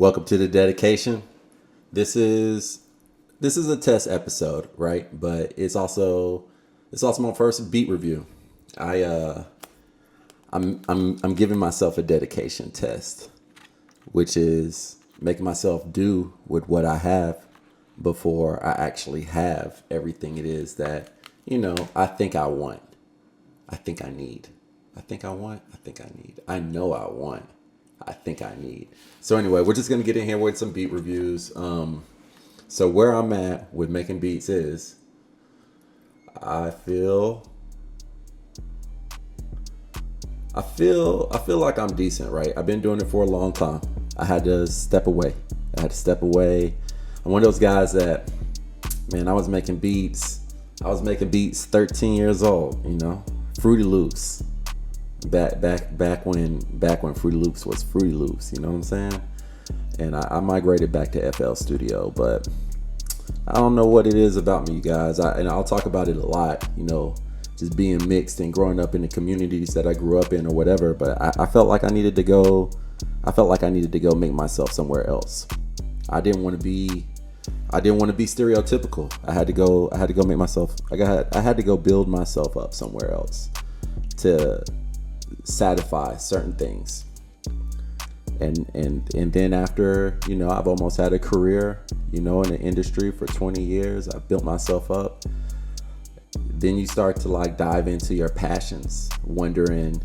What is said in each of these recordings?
Welcome to the dedication. This is this is a test episode, right? But it's also my first beat review. I I'm giving myself a dedication test, which is making myself do with what I have before I actually have everything it is that, I think I want. I think I need. I think I want. I think I need. I know I want. I think I need. So anyway, we're just gonna get in here with some beat reviews. So where I'm at with making beats is I feel I feel like I'm decent, right? I've been doing it for a long time. I had to step away. I'm one of those guys that, man, I was making beats. I was making beats 13 years old, Fruity Loops. Back when Fruity Loops was Fruity Loops, you know what I'm saying? And I migrated back to FL Studio, but I don't know what it is about me, you guys. And I'll talk about it a lot, just being mixed and growing up in the communities that I grew up in or whatever. But I felt like I needed to go. I felt like I needed to go make myself somewhere else. I didn't want to be stereotypical. I had to go make myself. I had to go build myself up somewhere else to satisfy certain things. And then after, I've almost had a career, in the industry for 20 years. I've built myself up. Then you start to dive into your passions, wondering,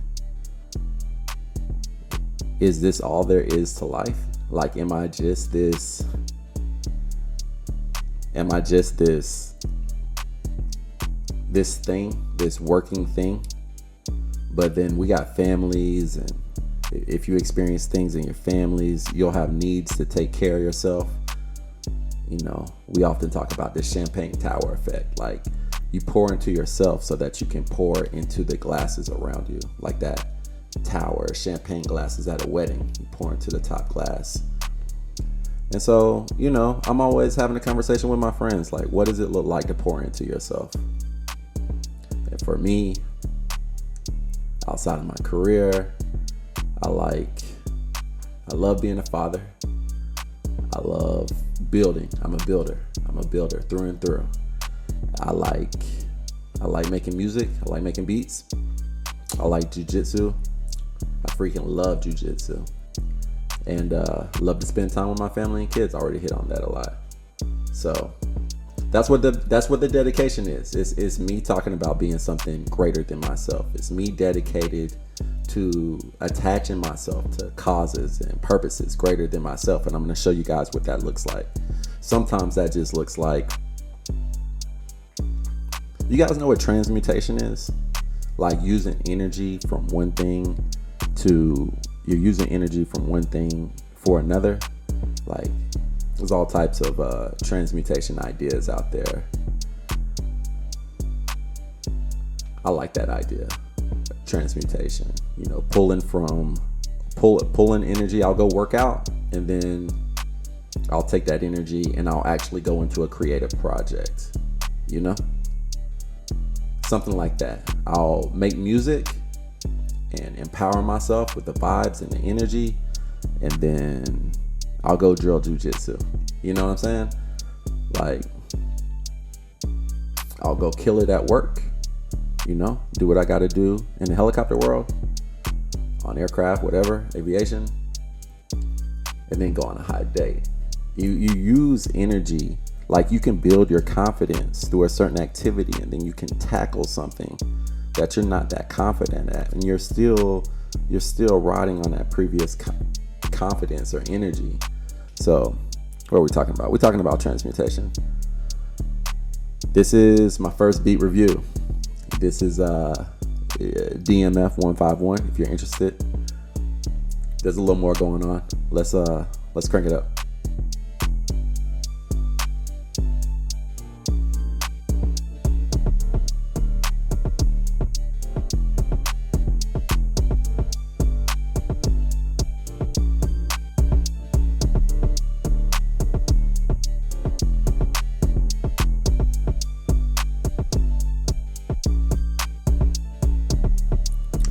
is this all there is to life? Am I just this thing, this working thing? But then we got families, and if you experience things in your families, you'll have needs to take care of yourself. We often talk about this champagne tower effect. You pour into yourself so that you can pour into the glasses around you, like that tower, champagne glasses at a wedding. You pour into the top glass. And so, I'm always having a conversation with my friends, what does it look like to pour into yourself? And for me, outside of my career, I love being a father. I love building. I'm a builder through and through. I like making music. I like making beats. I like jujitsu. I freaking love jujitsu. And love to spend time with my family and kids. I already hit on that a lot. So that's what the dedication is. It's me talking about being something greater than myself. It's me dedicated to attaching myself to causes and purposes greater than myself. And I'm going to show you guys what that looks like. Sometimes that just looks like, you guys know what transmutation is? Using energy from one thing you're using energy from one thing for another. There's all types of transmutation ideas out there. I like that idea, transmutation. Pulling energy. I'll go work out, and then I'll take that energy and I'll actually go into a creative project. Something like that. I'll make music and empower myself with the vibes and the energy, and then I'll go drill jujitsu. You know what I'm saying? I'll go kill it at work. Do what I got to do in the helicopter world, on aircraft, whatever, aviation, and then go on a high day. You use energy. You can build your confidence through a certain activity, and then you can tackle something that you're not that confident at, and you're still riding on that previous confidence or energy. So what are we talking about? We're talking about transmutation. This is my first beat review. This is DMF 151. If you're interested, there's a little more going on. Let's crank it up.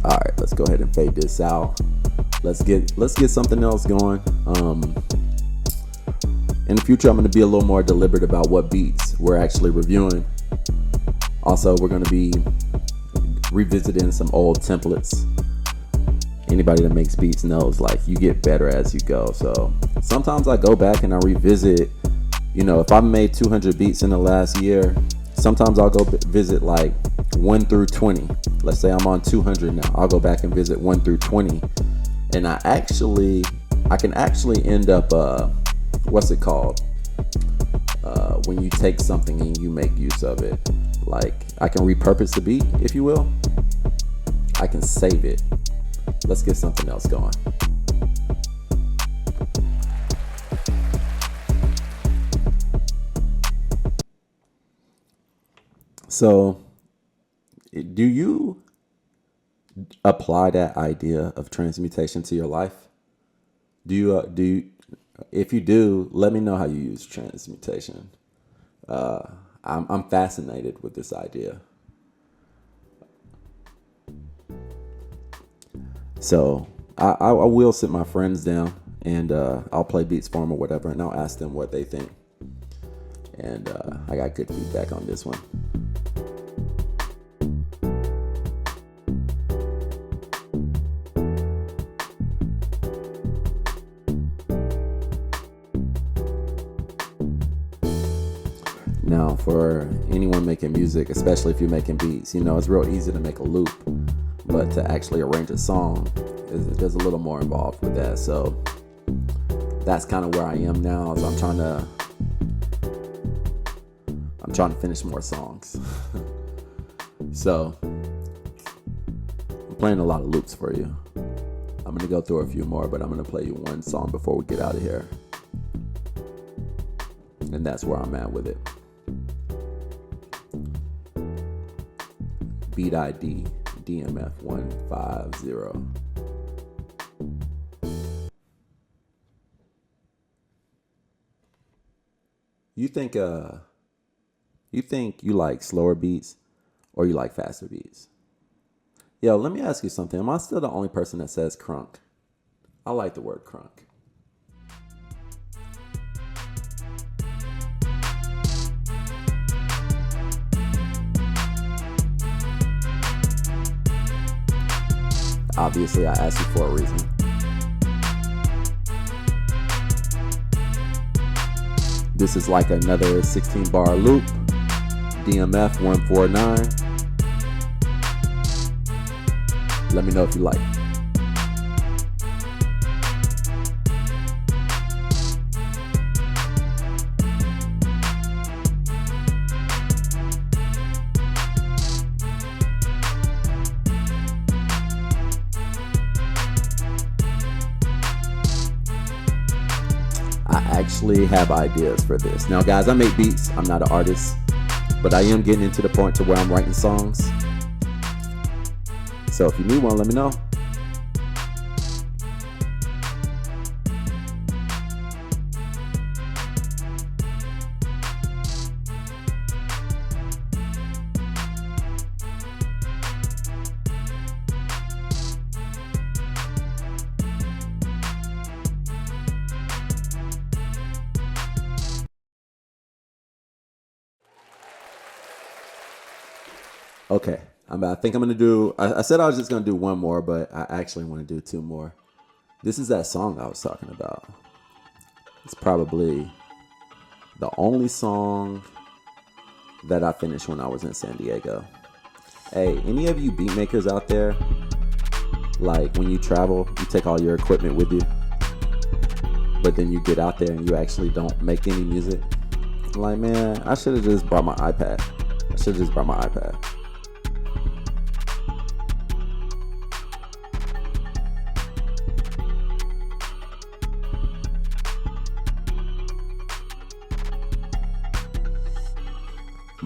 All right, let's go ahead and fade this out. Let's get something else going. In the future, I'm going to be a little more deliberate about what beats we're actually reviewing. Also, we're going to be revisiting some old templates. Anybody that makes beats knows, like, you get better as you go. So sometimes I go back and I revisit, if I've made 200 beats in the last year, sometimes I'll go visit like 1 through 20. Let's say I'm on 200 now. I'll go back and visit 1 through 20. And I can actually end up, what's it called? When you take something and you make use of it. Like, I can repurpose the beat, if you will. I can save it. Let's get something else going. So, do you apply that idea of transmutation to your life? If you do, let me know how you use transmutation. I'm fascinated with this idea. So I will sit my friends down and I'll play beats for them or whatever, and I'll ask them what they think. And I got good feedback on this one. Now, for anyone making music, especially if you're making beats, it's real easy to make a loop, but to actually arrange a song, there's a little more involved with that. So that's kind of where I am now, is I'm trying to finish more songs. So I'm playing a lot of loops for you. I'm gonna go through a few more, but I'm gonna play you one song before we get out of here. And that's where I'm at with it. Beat ID DMF 150. You think you like slower beats or you like faster beats? Yo, let me ask you something. Am I still the only person that says crunk? I like the word crunk. Obviously, I asked you for a reason. This is like another 16-bar loop. DMF 149. Let me know if you like. I actually have ideas for this. Now, guys, I make beats. I'm not an artist, but I am getting into the point to where I'm writing songs. So if you need one, let me know. Okay, I think I'm gonna do. I said I was just gonna do one more, but I actually want to do two more. This is that song I was talking about. It's probably the only song that I finished when I was in San Diego. Hey, any of you beat makers out there? Like, when you travel, you take all your equipment with you, but then you get out there and you actually don't make any music. I'm like, man, I should have just brought my iPad.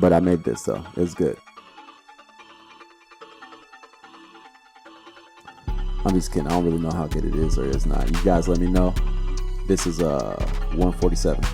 But I made this, so it's good. I'm just kidding. I don't really know how good it is or is not. You guys let me know. This is 147.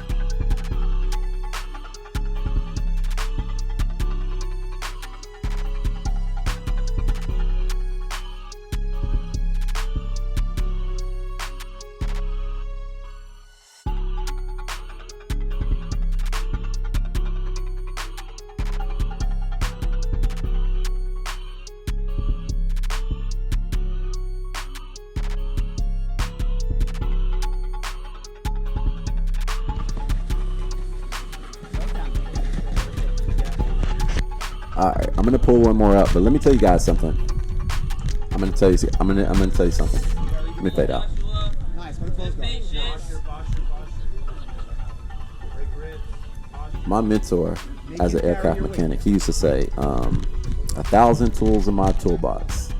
All right, I'm gonna pull one more up, but let me tell you guys something. I'm gonna tell you. I'm gonna tell you something. Let me fade out. Nice. Where the clothes go? My mentor, as an aircraft mechanic, he used to say, 1,000 tools in my toolbox,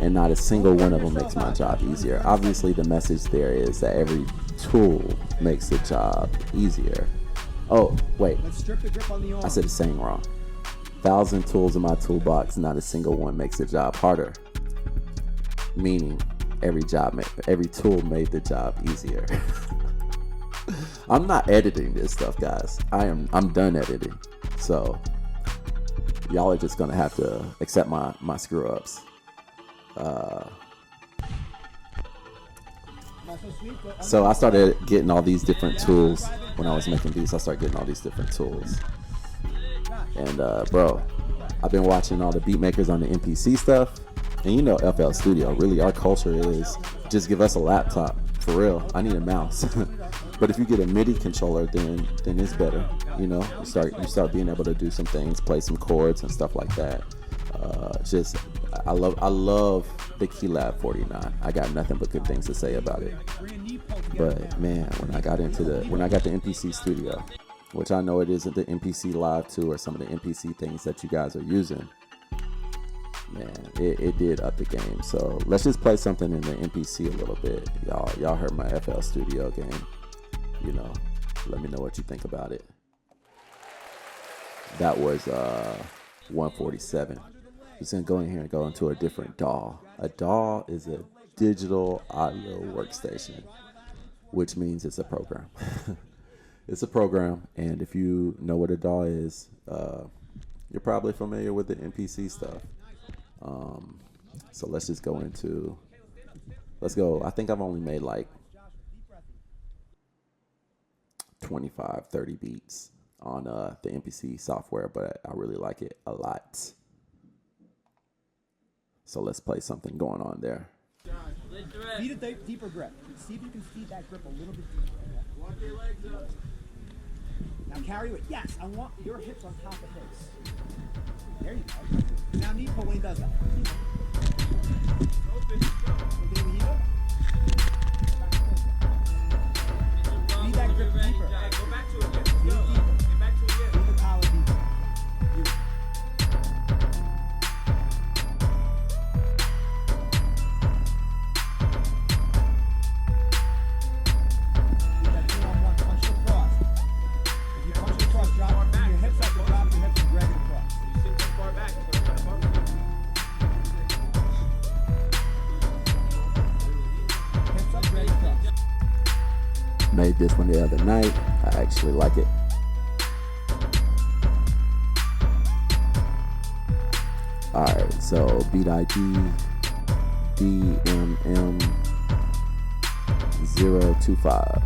and not a single one of them makes my job easier. Obviously, the message there is that every tool makes the job easier. Oh, wait. I said the saying wrong. 1,000 tools in my toolbox, not a single one makes the job harder. Meaning, every tool made the job easier. I'm not editing this stuff, guys. I'm done editing. So y'all are just gonna have to accept my screw ups. So I started getting all these different tools when I was making beats. I started getting all these different tools. And bro, I've been watching all the beat makers on the MPC stuff. And you know FL Studio, really our culture is just give us a laptop. For real, I need a mouse. But if you get a MIDI controller, then it's better. You know, you start being able to do some things, play some chords and stuff like that. I love the Keylab 49. I got nothing but good things to say about it. But man, when I got the MPC Studio, which I know it isn't the MPC Live 2 or some of the MPC things that you guys are using, man, it did up the game. So let's just play something in the MPC a little bit. Y'all heard my FL Studio game. You know, let me know what you think about it. That was 147. Just gonna go in here and go into a different DAW. A DAW is a digital audio workstation, which means it's a program. It's a program, and if you know what a DAW is, you're probably familiar with the MPC stuff. So let's just go into. Let's go. I think I've only made like 25, 30 beats on the MPC software, but I really like it a lot. So let's play something going on there. Feed a deeper grip. See if you can feed that grip a little bit deeper. Walk your legs up. Now carry it. Yes, I want your hips on top of his. There you go. Now knee pull when he does that. Feed that grip deeper. Go back to it again. Feed it deeper. Get back to it again. Feed the collar deeper. Made this one the other night. I actually like it. Alright, so beat ID DMM025.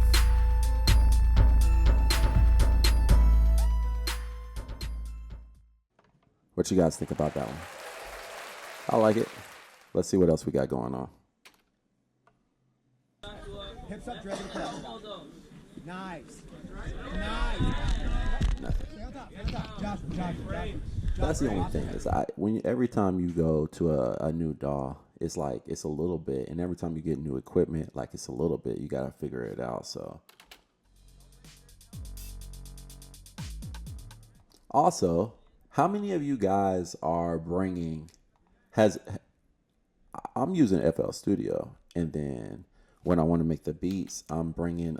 What you guys think about that one? I like it. Let's see what else we got going on. Hips up, drag it across. Nice. Nice. Nothing. Joshua. That's the only thing is every time you go to a new DAW, it's like it's a little bit, and every time you get new equipment, like it's a little bit. You gotta figure it out. So also, how many of you guys are bringing? I'm using FL Studio, and then when I want to make the beats, I'm bringing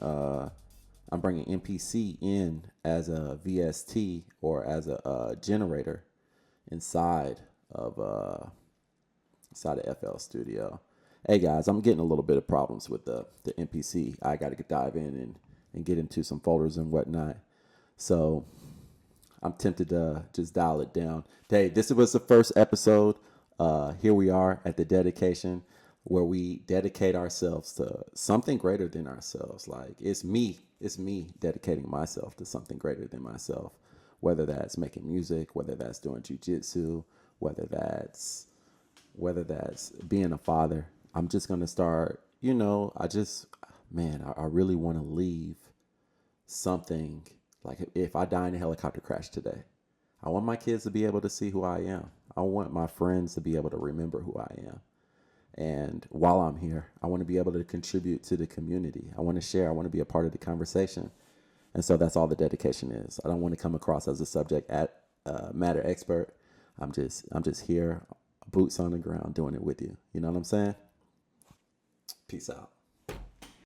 MPC in as a VST or as a generator inside of FL Studio. Hey guys, I'm getting a little bit of problems with the MPC. I got to dive in and get into some folders and whatnot. So I'm tempted to just dial it down. Hey, this was the first episode. Here we are at the dedication, where we dedicate ourselves to something greater than ourselves. Like it's me dedicating myself to something greater than myself, whether that's making music, whether that's doing jujitsu, whether that's being a father. I'm just going to start, I really want to leave something. Like if I die in a helicopter crash today, I want my kids to be able to see who I am. I want my friends to be able to remember who I am. And while I'm here, I want to be able to contribute to the community. I want to share. I want to be a part of the conversation. And so that's all the dedication is. I don't want to come across as a subject matter expert. I'm just here, boots on the ground, doing it with you. You know what I'm saying? Peace out.